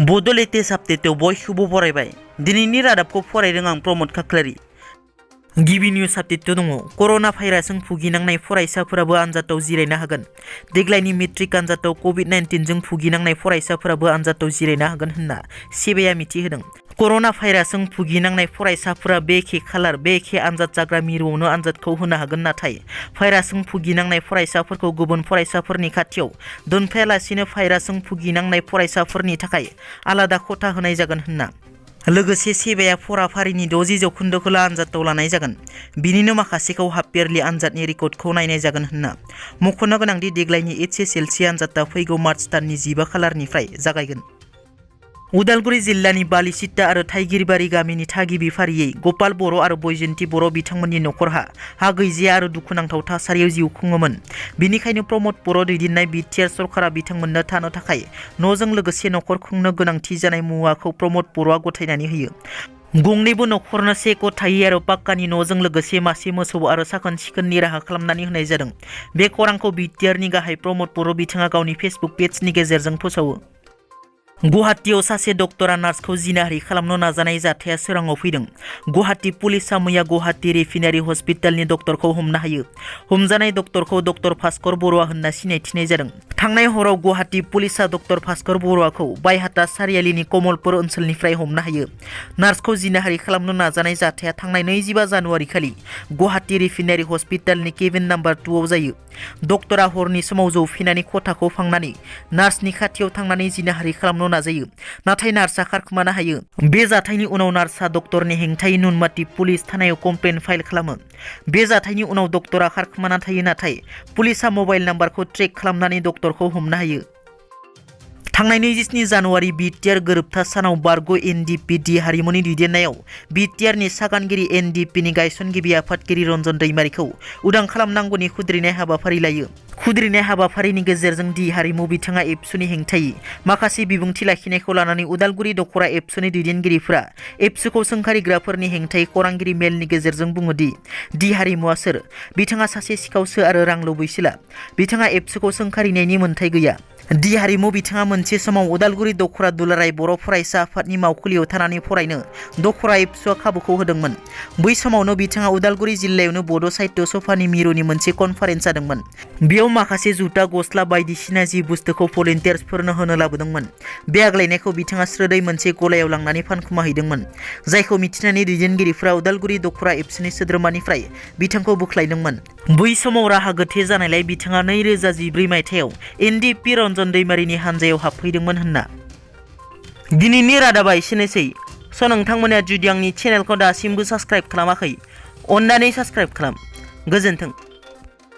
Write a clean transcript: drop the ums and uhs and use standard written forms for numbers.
Bodo latest आपडेटआव बयखौबो बरायबाय। दिनैनि रादाबखौ फरायदों आं प्रमद खाख्लारि। गिबि निउज आपडेट दङ। कर'ना भाइरासजों भुगिनांनाय फरायसाफोराबो आनजादाव जिरायनो हागोन। देग्लायनि मेट्रिक आनजादाव कभिड-19 जों भुगिनांनाय फरायसाफोराबो आनजादाव जिरायनो हागोन होनना सेबेआ मिथिहोदों। कर'ना भाइरासजों भुगिनांनाय फरायसाफोरा बे एखे खालार बे एखे आनजाद जाग्रा मिरुआवनो आनजादखौ होनो हागोन, नाथाय भाइरासजों भुगिनांनाय फरायसाफोरखौ गुबुन फरायसाफोरनि खाथियाव दोनफायालासिनो भाइरासजों भुगिनांनाय फरायसाफोरनि थाखाय आलादा खथा होनाय जागोन होनना। लोगोसे सेबेआ फराफारिनि 60 जौखोन्दोखौल' आनजादाव लानाय जागोन। बिनिनो माखासेखौ हाफ इयारलि आनजादनि रेकर्डखौ नायनाय जागोन होनना। मख'नो गोनांदि देग्लायनि HSLC आनजादा फैगौ मार्च दाननि 15 खालारनिफ्राय जागायगोन। उदालगुरि जिल्लानि बालिसिट्टा आरो थाइगिरबारि गामिनि थागिबि फारियै गपाल बर' आरो बैजयन्ती बर' बिथांमोननि नखरहा हा गैजाया आरो दुखुनांथाव थासारियाव जिउ खुङोमोन। बिनिखायनो प्रमद बर' दैदेननाय बिटिआर सरकारा बिथांमोननो थानो थाखाय न'जों लोगोसे नखर खुंनो गोनांथि जानाय मुवाखौ प्रमद बर'आ गथायनानै होयो। गंनैबो नखरनो 1 गथायै आरो पाक्कानि न'जों लोगोसे मासे मोसौ आरो साखोन सिखोननि राहा खालामनानै होनाय जादों। बे खौरांखौ बिटिआरनि गाहाय प्रमद बर' बिथाङा गावनि फेसबुक पेजनि गेजेरजों फोसावो। गुवाहाटीआव सासे डक्टरा नार्सखौ जिनाहारि खालामनो नाजानाय जाथाया सोराङाव फैदों। गुवाहाटी पुलिसआ मैया गुवाहाटी रिफाइनारि हस्पिटालनि डक्टरखौ हमनो हायो। हमजानाय डक्टरखौ डक्टर भास्कर बरुवा होनना सिनायथिनाय जादों। थांनाय हराव गुवाहाटी पुलिसआ डक्टर भास्कर बरुवाखौ बायहाटा सारियालिनि कमलपुर ओनसोलनिफ्राय हमनो हायो। नार्सखौ जिनाहारि खालामनो नाजानाय जाथाया थांनाय 25 जानुवारि खालि गुवाहाटी रिफाइनारि हस्पिटालनि केबिन नाम्बार 2 आव जायो। डक्टरा हरनि समाव जौफिनानै खथाखौ फांनानै नार्सनि खाथियाव थांनानै जिनाहारि खालामनो नाजायो, नाथाय नार्सआ खारखोमानो हायो। बे जाथायनि उनाव नार्सआ डक्टरनि हेंथायै नुनमाथि पुलिस थानायाव कमप्लेन फाइल खालामो। बे जाथायनि उनाव डक्टरा खारखोमाना थायो, नाथाय पुलिसआ मबाइल नाम्बारखौ ट्रेक खालामनानै डक्टरखौ हमनो हायो। थांनाय 27 जानुवारि बिटिआर गोरोबथा सानाव बारग' एनडिएफबि D.Hariमुनि दैदेननायाव बिटिआरनि सागानगिरि एनडिएफबिनि गायसनगिरि आफादगिरि रन्जन दैमारिखौ उदां खालामनांगौनि खुद्रिनाय हाबाफारि लायो। खुद्रिनाय हाबाफारिनि गेजेरजों D.Harimu बिथाङा एबसुनि हेंथायै माखासे बिबुंथि लाखिनायखौ लानानै उदालगुरि दख'रा एबसुनि दैदेनगिरिफोरा एबसुखौ सोंखारिग्राफोरनि हेंथायै खौरांगिरि मेलनि गेजेरजों बुङो दि D.Harimuआ सोर? बिथाङा सासे सिखावसो आरो रां लुबैसोला। बिथाङा एबसुखौ सोंखारिनायनि मोन्थाइ गैया। D.Harimu बिथाङा मोनसे समाव उदालगुरि दख'रा दुलाराय बर' फरायसा आफादनि मावखुलियाव थानानै फरायनो दख'रा एबसुआ खाबुखौ होदोंमोन। बै समावनो बिथाङा उदालगुरि जिल्लायावनो बड' साहित्य सभानि मिरुनि मोनसे कनफारेन्स जादोंमोन। बेयाव माखासे जुथा गस्ला बायदिसिना जि बुस्थुखौ भलन्टियार्सफोरनो होनो लाबोदोंमोन। बे आग्लायनायखौ बिथाङा स्रोदै मोनसे गलायाव लांनानै फानखुमाहैदोंमोन, जायखौ मिथिनानै दैदेनगिरिफोरा उदालगुरि दख'रा एबसुनि सोद्रोमानिफ्राय बिथांखौ बोख्लायदोंमोन। बै समाव राहा गोथे जानायलाय बिथाङा 2014 मायथाइयाव एनडिएफबि रन्जन दैमारिनि हानजायाव हाबफैदोंमोन होनना। दिनैनि रादाबा एसेनोसै। नोंथांमोना जुदि आंनि चेनेलखौ दासिमबो साबस्क्राइब खालामाखै, अन्नानै साबस्क्राइब खालाम। गोजोन्थों।